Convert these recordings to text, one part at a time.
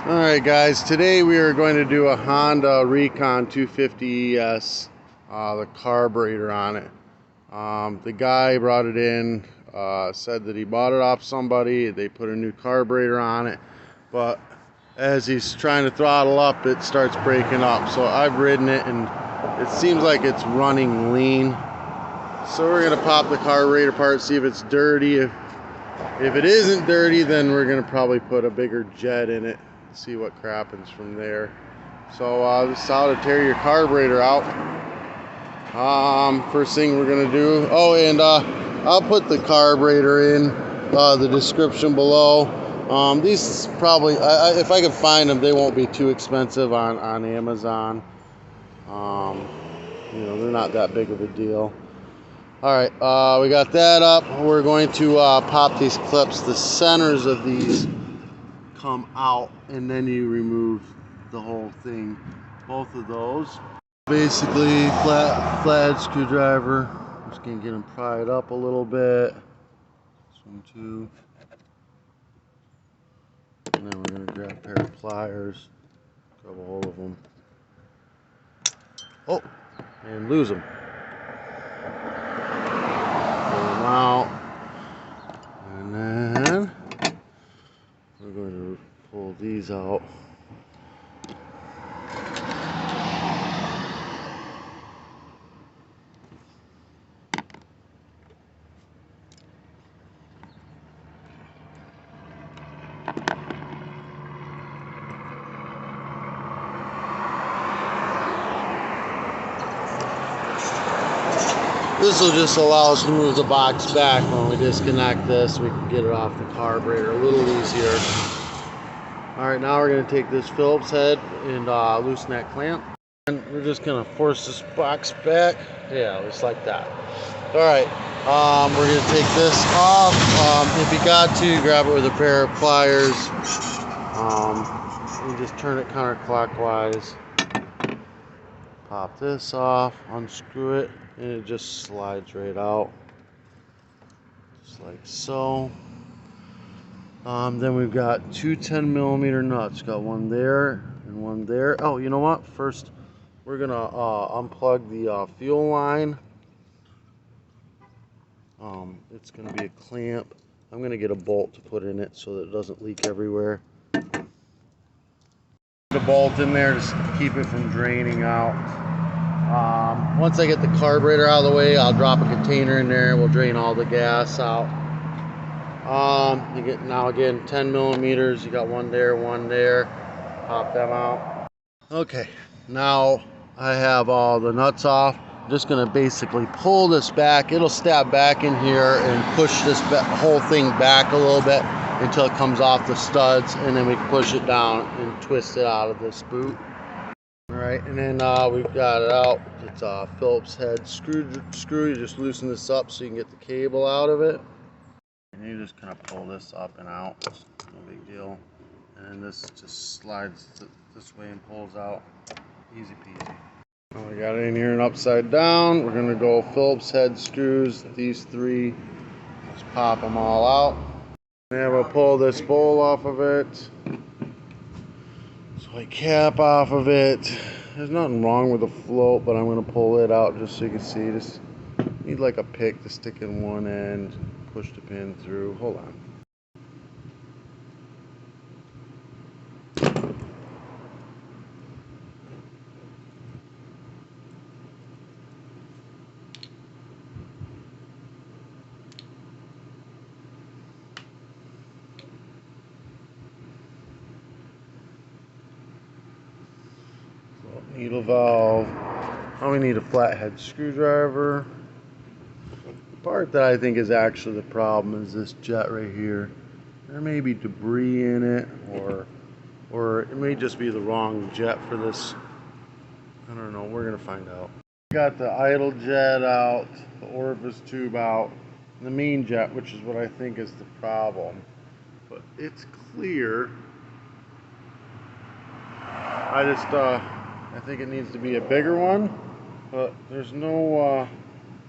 Alright guys, today we are going to do a Honda Recon 250 ES, the carburetor on it. The guy brought it in, said that he bought it off somebody, they put a new carburetor on it, but as he's trying to throttle up, it starts breaking up. So I've ridden it and it seems like it's running lean. So we're going to pop the carburetor apart, see if it's dirty. If it isn't dirty, then we're going to probably put a bigger jet in it. See what crap happens from there. So this is how to tear your carburetor out. First thing we're gonna do, and I'll put the carburetor in the description below. These probably, if I can find them, they won't be too expensive on Amazon. They're not that big of a deal. Alright, we got that up. We're going to pop these clips. The centers of these come out, and then you remove the whole thing, both of those. Basically flathead screwdriver. Just gonna get them pried up a little bit. This one too, and then we're gonna grab a pair of pliers, grab a hold of them, and lose them. Pull them out, and then we're going to pull these out. This will just allow us to move the box back. When we disconnect this, we can get it off the carburetor a little easier. Alright, now we're going to take this Phillips head and loosen that clamp. And we're just going to force this box back. Yeah, just like that. Alright, we're going to take this off. If you got to, grab it with a pair of pliers. You just turn it counterclockwise. Pop this off, unscrew it, and it just slides right out. Just like so. Then we've got two 10mm nuts. Got one there and one there. Oh, you know what? First, we're gonna unplug the fuel line. It's gonna be a clamp. I'm gonna get a bolt to put in it so that it doesn't leak everywhere. The bolt in there to keep it from draining out. Once I get the carburetor out of the way, I'll drop a container in there and we'll drain all the gas out. You get, now again, 10mm. You got one there, pop them out. Okay, now I have all the nuts off. I'm just gonna basically pull this back. It'll stab back in here and push this whole thing back a little bit until it comes off the studs, and then we can push it down and twist it out of this boot. Alright, and then we've got it out. It's a Phillips head screw. You just loosen this up so you can get the cable out of it. And you just kind of pull this up and out. It's no big deal. And then this just slides this way and pulls out. Easy peasy. Now we got it in here and upside down. We're going to go Phillips head screws. These three. Just pop them all out. And then we'll pull this bowl off of it. So I cap off of it. There's nothing wrong with the float, but I'm going to pull it out just so you can see. Just need like a pick to stick in one end. Push the pin through. Hold on. So, needle valve. Now we need a flathead screwdriver. The part that I think is actually the problem is this jet right here. There may be debris in it, or it may just be the wrong jet for this. I don't know. We're gonna find out. Got the idle jet out, the orifice tube out, and the main jet, which is what I think is the problem. But it's clear. I think it needs to be a bigger one, but there's no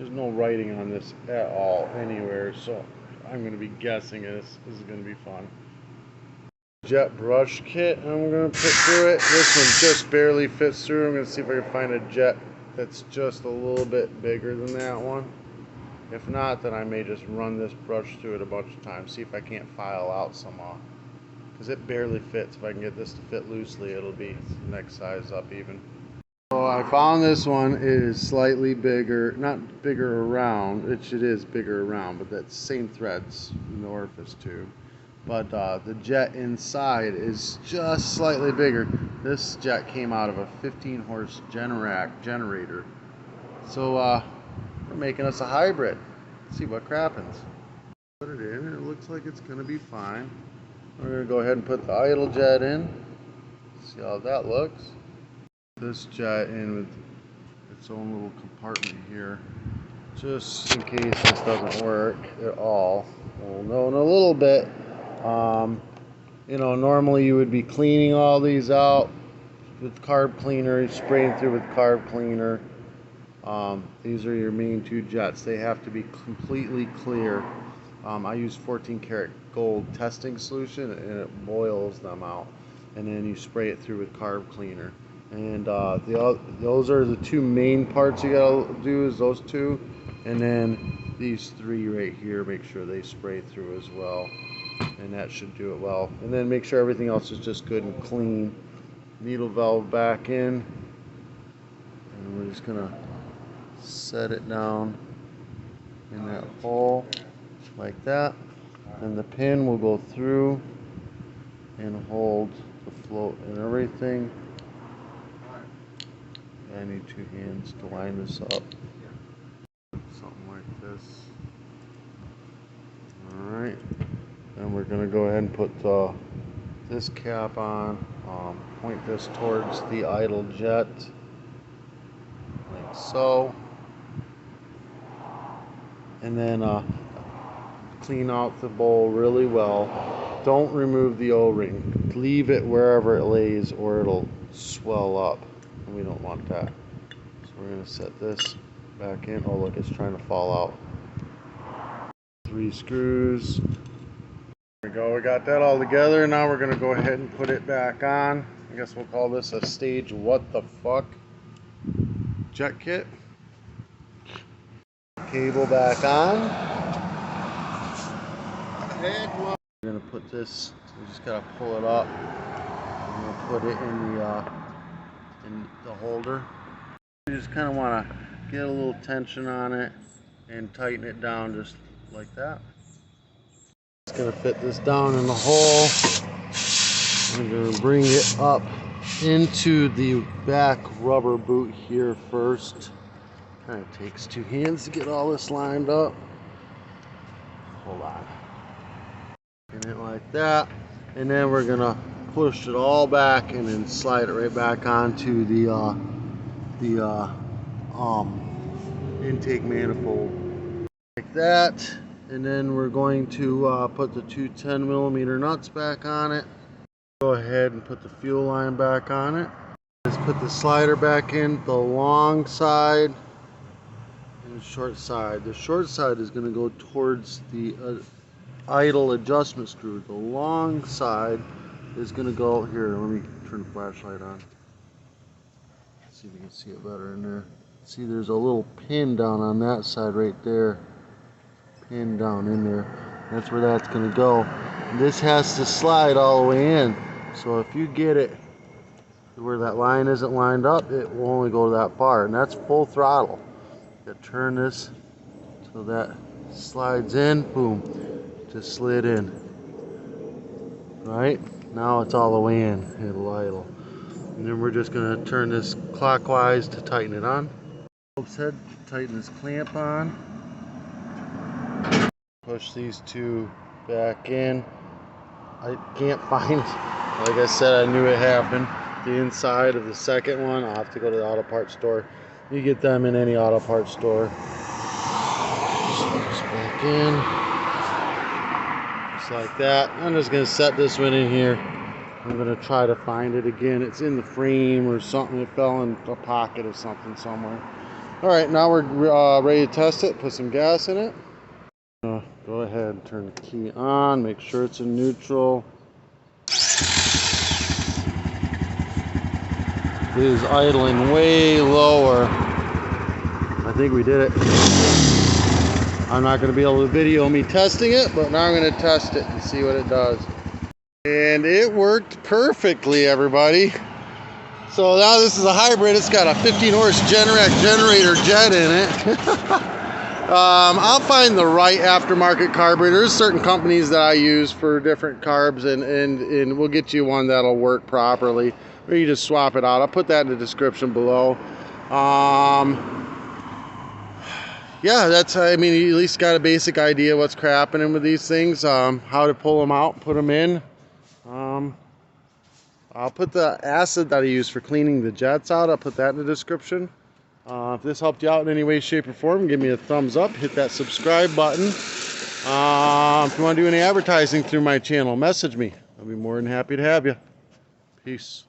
writing on this at all anywhere, so I'm going to be guessing this is going to be fun. Jet brush kit I'm going to put through it. This one just barely fits through. I'm going to see if I can find a jet that's just a little bit bigger than that one. If not, then I may just run this brush through it a bunch of times, see if I can't file out some because it barely fits. If I can get this to fit loosely, it'll be next size up even. So I found this one. It is slightly bigger, not bigger around, it is bigger around, but that's same threads in the orifice tube. But the jet inside is just slightly bigger. This jet came out of a 15 horse generator. So we're making us a hybrid. Let's see what crappens. Put it in, and it looks like it's gonna be fine. We're gonna go ahead and put the idle jet in. See how that looks. This jet in with its own little compartment here, just in case this doesn't work at all. We'll know in a little bit. You know, normally you would be cleaning all these out with carb cleaner, spraying through with carb cleaner. These are your main two jets. They have to be completely clear. I use 14 karat gold testing solution, and it boils them out, and then you spray it through with carb cleaner. And those are the two main parts you gotta do, is those two, and then these three right here, make sure they spray through as well, and that should do it well. And then make sure everything else is just good and clean. Needle valve back in, and we're just gonna set it down in that hole like that, and the pin will go through and hold the float and everything. I need two hands to line this up, something like this. Alright, and we're going to go ahead and put this cap on, point this towards the idle jet like so, and then clean out the bowl really well. Don't remove the O-ring, leave it wherever it lays or it'll swell up, and we don't want that. So we're going to set this back in. Oh look, it's trying to fall out. 3 screws. There we go, we got that all together. Now we're going to go ahead and put it back on. I guess we'll call this a stage what the fuck jet kit. Cable back on. We're going to put this, we just got to pull it up. I'm going to put it in the holder. You just kind of want to get a little tension on it and tighten it down just like that. Just going to fit this down in the hole. I'm going to bring it up into the back rubber boot here first. Kind of takes 2 hands to get all this lined up. Hold on. And it like that, and then we're gonna push it all back and then slide it right back onto the intake manifold like that. And then we're going to put the 2 10mm nuts back on it. Go ahead and put the fuel line back on it. Just put the slider back in, the long side and the short side. The short side is going to go towards the idle adjustment screw. The long side is going to go here. Let me turn the flashlight on. See if you can see it better in there. See, there's a little pin down on that side right there. Pin down in there. That's where that's going to go. This has to slide all the way in. So if you get it where that line isn't lined up, it will only go that far, and that's full throttle. You turn this so that slides in. Boom. Just slid in. Right? Now it's all the way in. It'll idle. And then we're just going to turn this clockwise to tighten it on. Phillips head, tighten this clamp on. Push these 2 back in. I can't find, like I said, I knew it happened, the inside of the second one. I'll have to go to the auto parts store. You get them in any auto parts store. Slide this back in. Like that. I'm just going to set this one in here. I'm going to try to find it again. It's in the frame or something. It fell in a pocket or something somewhere. Alright, now we're ready to test it. Put some gas in it. Go ahead and turn the key on. Make sure it's in neutral. is idling way lower. I think we did it. I'm not going to be able to video me testing it, but now I'm going to test it and see what it does. And it worked perfectly, everybody. So now this is a hybrid. It's got a 15 horse generator jet in it. I'll find the right aftermarket carburetor. There's certain companies that I use for different carbs, and we'll get you one that'll work properly. Or you just swap it out. I'll put that in the description below. Yeah, that's, I mean, you at least got a basic idea what's happening with these things, how to pull them out, put them in. I'll put the acid that I use for cleaning the jets out, I'll put that in the description. If this helped you out in any way, shape, or form, give me a thumbs up, hit that subscribe button. If you want to do any advertising through my channel, message me. I'll be more than happy to have you. Peace.